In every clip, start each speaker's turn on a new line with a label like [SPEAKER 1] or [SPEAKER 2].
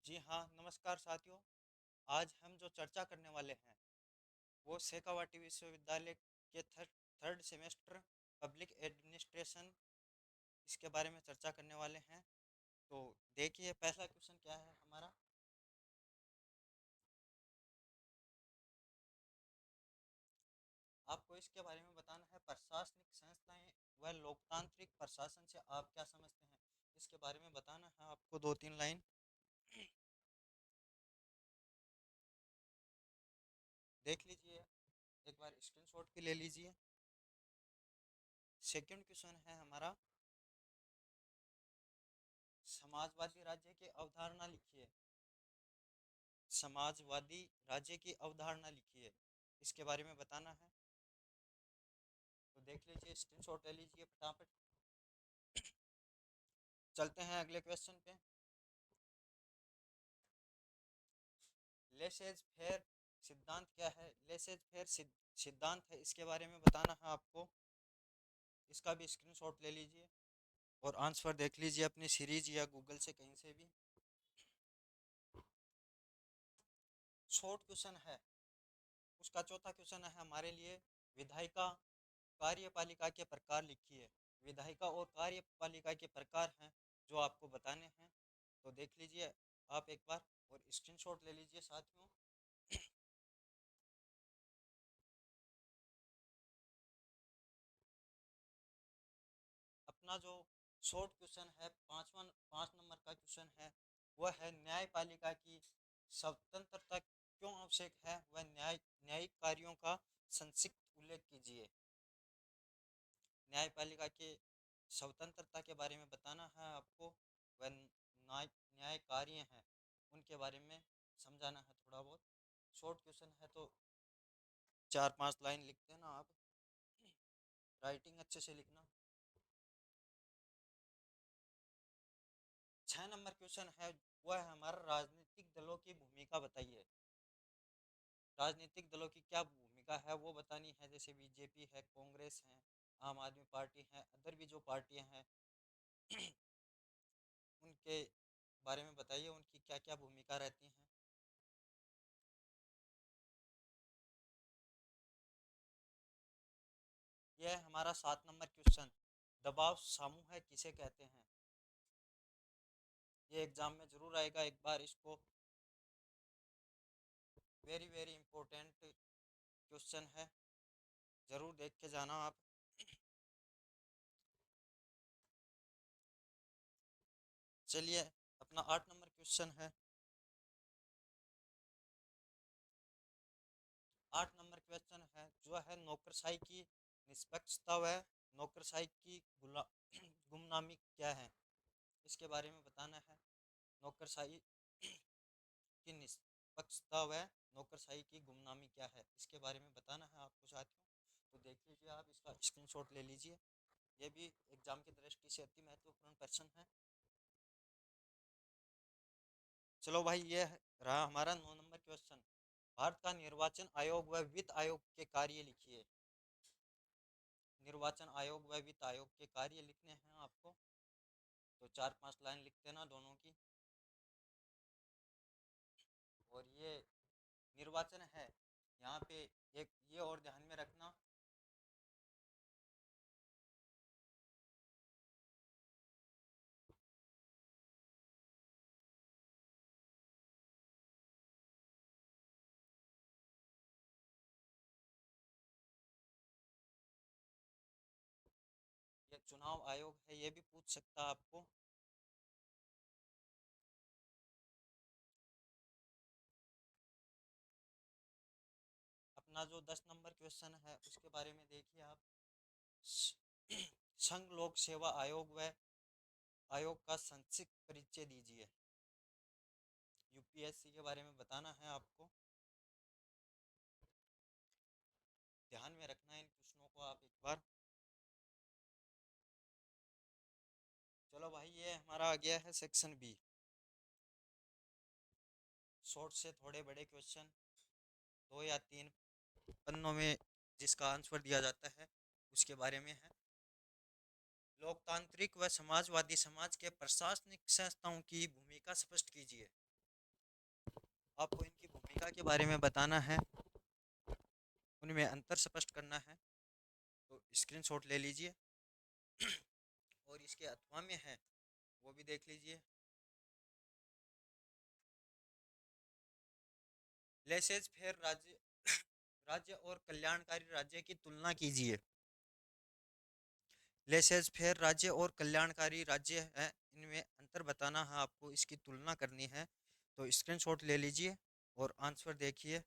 [SPEAKER 1] जी हाँ, नमस्कार साथियों। आज हम जो चर्चा करने वाले हैं वो शेखावाटी विश्वविद्यालय के थर्ड सेमेस्टर पब्लिक एडमिनिस्ट्रेशन इसके बारे में चर्चा करने वाले हैं। तो देखिए पहला क्वेश्चन क्या है हमारा। आपको इसके बारे में बताना है प्रशासनिक संस्थाएं व लोकतांत्रिक प्रशासन से आप क्या समझते हैं। इसके बारे में बताना है आपको दो तीन लाइन। देख लीजिए, एक बार स्क्रीनशॉट भी ले लीजिए। सेकंड क्वेश्चन है हमारा, समाजवादी राज्य की अवधारणा लिखिए। समाजवादी राज्य की अवधारणा लिखिए, इसके बारे में बताना है। तो देख लीजिए, स्क्रीनशॉट ले लीजिए फटाफट। चलते हैं अगले क्वेश्चन पे। लेसेज फेयर सिद्धांत क्या है। लेसेज फेयर सिद्धांत है, इसके बारे में बताना है आपको। इसका भी स्क्रीनशॉट ले लीजिए और आंसर देख लीजिए अपनी सीरीज या गूगल से कहीं से भी। शॉर्ट क्वेश्चन है। उसका चौथा क्वेश्चन है हमारे लिए, विधायिका कार्यपालिका के प्रकार लिखिए। विधायिका और कार्यपालिका के प्रकार हैं जो आपको बताने हैं। तो देख लीजिए आप एक बार और स्क्रीनशॉट ले लीजिए साथियों। अपना जो शॉर्ट क्वेश्चन है, पाँच नंबर का क्वेश्चन है, वह है न्यायपालिका की स्वतंत्रता क्यों आवश्यक है, वह न्यायिक कार्यों का संक्षिप्त उल्लेख कीजिए। न्यायपालिका के स्वतंत्रता के बारे में बताना है आपको। वह न्याय कार्य हैं उनके बारे में समझाना है थोड़ा बहुत। शॉर्ट क्वेश्चन है तो चार पांच लाइन लिख देना आप, राइटिंग अच्छे से लिखना। 6 नंबर क्वेश्चन है, वह है हमारा राजनीतिक दलों की भूमिका बताइए। राजनीतिक दलों की क्या भूमिका है वो बतानी है, जैसे बीजेपी है, कांग्रेस है, आम आदमी पार्टी है, अदर भी जो पार्टियां हैं उनके बारे में बताइए, उनकी क्या क्या भूमिका रहती हैं। यह है हमारा 7 नंबर क्वेश्चन, दबाव समूह है किसे कहते हैं। ये एग्जाम में जरूर आएगा, एक बार इसको, वेरी वेरी इंपॉर्टेंट क्वेश्चन है, जरूर देख के जाना आप। चलिए, अपना 8 नंबर क्वेश्चन है। 8 नंबर क्वेश्चन है जो है, नौकरशाही की निष्पक्षता व नौकरशाही की गुमनामी क्या है। इसके बारे में बताना है। नौकरशाही की निष्पक्षता व नौकरशाही की गुमनामी क्या है, इसके बारे में बताना है आपको साथियों। तो देख लीजिए, आप इसका स्क्रीनशॉट ले लीजिए। ये भी एग्जाम की दृष्टि से अति महत्वपूर्ण प्रश्न है। चलो भाई, रहा हमारा 9 नंबर क्वेश्चन, भारत का निर्वाचन आयोग व वित्त आयोग के कार्य लिखिए। निर्वाचन आयोग व वित्त आयोग के कार्य लिखने हैं आपको। तो चार पांच लाइन लिख देना दोनों की। और ये निर्वाचन है, यहाँ पे एक ये और ध्यान में रखना, ये चुनाव आयोग है, ये भी पूछ सकता है आपको। अपना जो 10 नंबर क्वेश्चन है उसके बारे में देखिए आप। संघ लोक सेवा आयोग व आयोग का संक्षिप्त परिचय दीजिए। यूपीएससी के बारे में बताना है आपको, ध्यान में रखना है इन प्रश्नों को आप एक बार। चलो भाई, ये हमारा आ गया है सेक्शन बी, शॉर्ट से थोड़े बड़े क्वेश्चन, 2 या 3 पन्नों में जिसका आंसर दिया जाता है उसके बारे में है। लोकतांत्रिक व समाजवादी समाज के प्रशासनिक संस्थाओं की भूमिका स्पष्ट कीजिए। आपको इनकी भूमिका के बारे में बताना है, उनमें अंतर स्पष्ट करना है। तो स्क्रीनशॉट ले लीजिए और इसके अथवा में है वो भी देख लीजिए। लेसेज फेयर राज्य राज्य और कल्याणकारी राज्य की तुलना कीजिए। लेसेज फेयर राज्य और कल्याणकारी राज्य है, इनमें अंतर बताना है आपको, इसकी तुलना करनी है। तो स्क्रीनशॉट ले लीजिए और आंसर देखिए।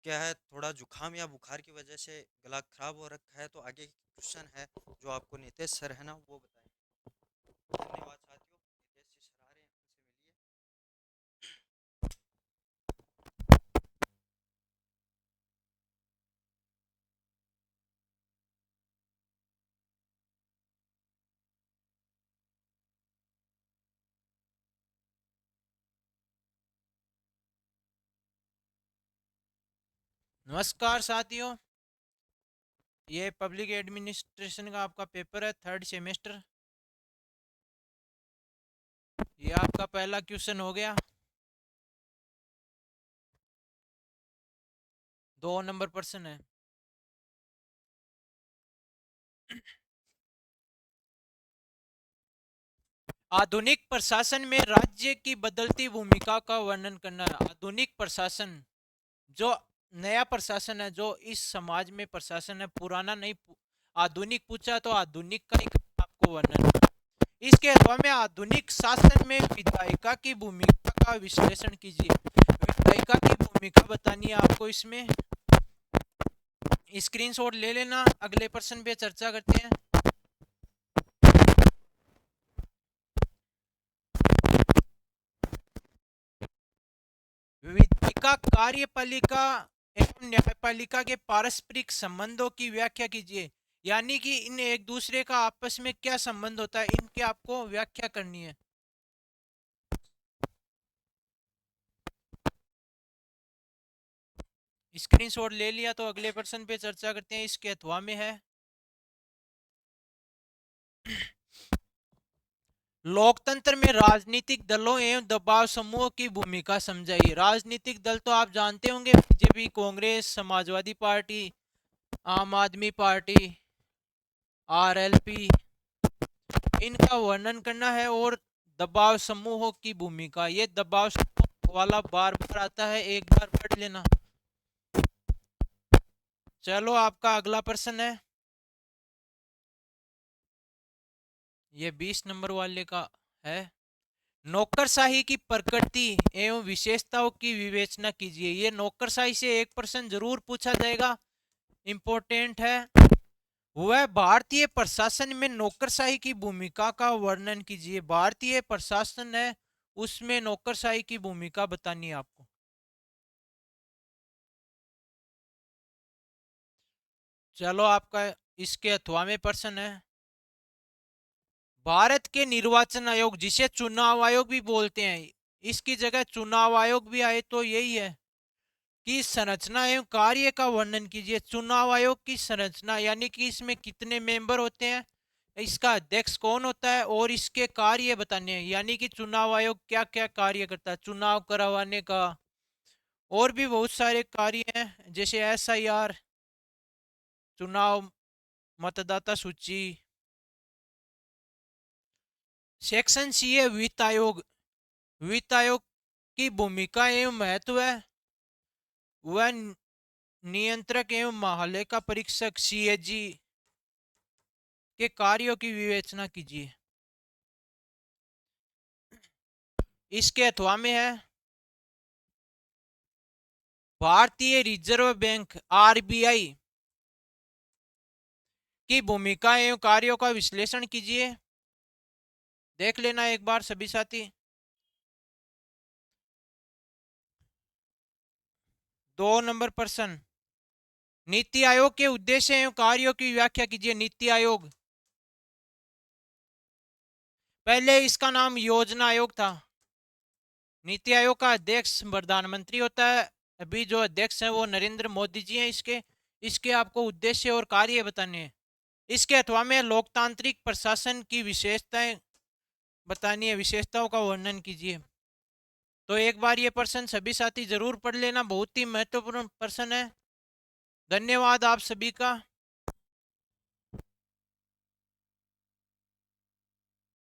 [SPEAKER 1] क्या है, थोड़ा जुकाम या बुखार की वजह से गला खराब हो रखा है, तो आगे क्वेश्चन है जो आपको नितेश सर है ना वो बताएंगे। धन्यवाद साथियों, नितेश जी सर आ रहे हैं, उनसे मिलिए।
[SPEAKER 2] नमस्कार साथियों, ये पब्लिक एडमिनिस्ट्रेशन का आपका पेपर है, थर्ड सेमेस्टर। ये आपका पहला क्वेश्चन हो गया। 2 नंबर प्रश्न है। आधुनिक प्रशासन में राज्य की बदलती भूमिका का वर्णन करना है। आधुनिक प्रशासन, जो नया प्रशासन है, जो इस समाज में प्रशासन है, पुराना नहीं। आधुनिक पूछा तो आधुनिक का ही आपको वर्णन करना। इसके अलावा में आधुनिक शासन में विधायिका की भूमिका का विश्लेषण कीजिए। विधायिका की भूमिका बतानी है आपको। इसमें स्क्रीनशॉट ले लेना, अगले प्रश्न पे चर्चा करते हैं। विधायिका कार्यपालिका एवं न्यायपालिका के पारस्परिक संबंधों की व्याख्या कीजिए। यानी कि इन एक दूसरे का आपस में क्या संबंध होता है, इनकी आपको व्याख्या करनी है। स्क्रीनशॉट ले लिया तो अगले प्रश्न पे चर्चा करते हैं। इसके अथवा में है, लोकतंत्र में राजनीतिक दलों एवं दबाव समूहों की भूमिका समझाइए। राजनीतिक दल तो आप जानते होंगे, बीजेपी, कांग्रेस, समाजवादी पार्टी, आम आदमी पार्टी, आरएलपी, इनका वर्णन करना है। और दबाव समूहों की भूमिका, ये दबाव समूह वाला बार बार आता है, एक बार पढ़ लेना। चलो आपका अगला प्रश्न है, ये 20 नंबर वाले का है। नौकरशाही की प्रकृति एवं विशेषताओं की विवेचना कीजिए। ये नौकरशाही से एक प्रश्न जरूर पूछा जाएगा, इंपॉर्टेंट है। वह भारतीय प्रशासन में नौकरशाही की भूमिका का वर्णन कीजिए। भारतीय प्रशासन है, उसमें नौकरशाही की भूमिका बतानी है आपको। चलो आपका इसके अथवा में प्रश्न है, भारत के निर्वाचन आयोग, जिसे चुनाव आयोग भी बोलते हैं, इसकी जगह चुनाव आयोग भी आए तो यही है, की संरचना एवं कार्य का वर्णन कीजिए। चुनाव आयोग की संरचना, यानी कि इसमें कितने मेंबर होते हैं, इसका अध्यक्ष कौन होता है, और इसके कार्य बताने हैं। यानी कि चुनाव आयोग क्या क्या कार्य करता है, चुनाव करवाने का, और भी बहुत सारे कार्य हैं, जैसे एसआईआर, चुनाव मतदाता सूची। सेक्शन सी है वित्त आयोग। वित्त आयोग की भूमिका एवं महत्व है, वह नियंत्रक एवं महालेखा परीक्षक सीएजी के कार्यों की विवेचना कीजिए। इसके अथवा में है, भारतीय रिजर्व बैंक आरबीआई की भूमिका एवं कार्यों का विश्लेषण कीजिए। देख लेना एक बार सभी साथी। 2 नंबर प्रश्न, नीति आयोग के उद्देश्य एवं कार्यों की व्याख्या कीजिए। नीति आयोग, पहले इसका नाम योजना आयोग था। नीति आयोग का अध्यक्ष प्रधानमंत्री होता है, अभी जो अध्यक्ष है वो नरेंद्र मोदी जी हैं। इसके इसके आपको उद्देश्य और कार्य बताने हैं। इसके अथवा में लोकतांत्रिक प्रशासन की विशेषताएं बतानी है, विशेषताओं का वर्णन कीजिए। तो एक बार ये प्रश्न सभी साथी जरूर पढ़ लेना, बहुत ही महत्वपूर्ण प्रश्न है। धन्यवाद आप सभी का।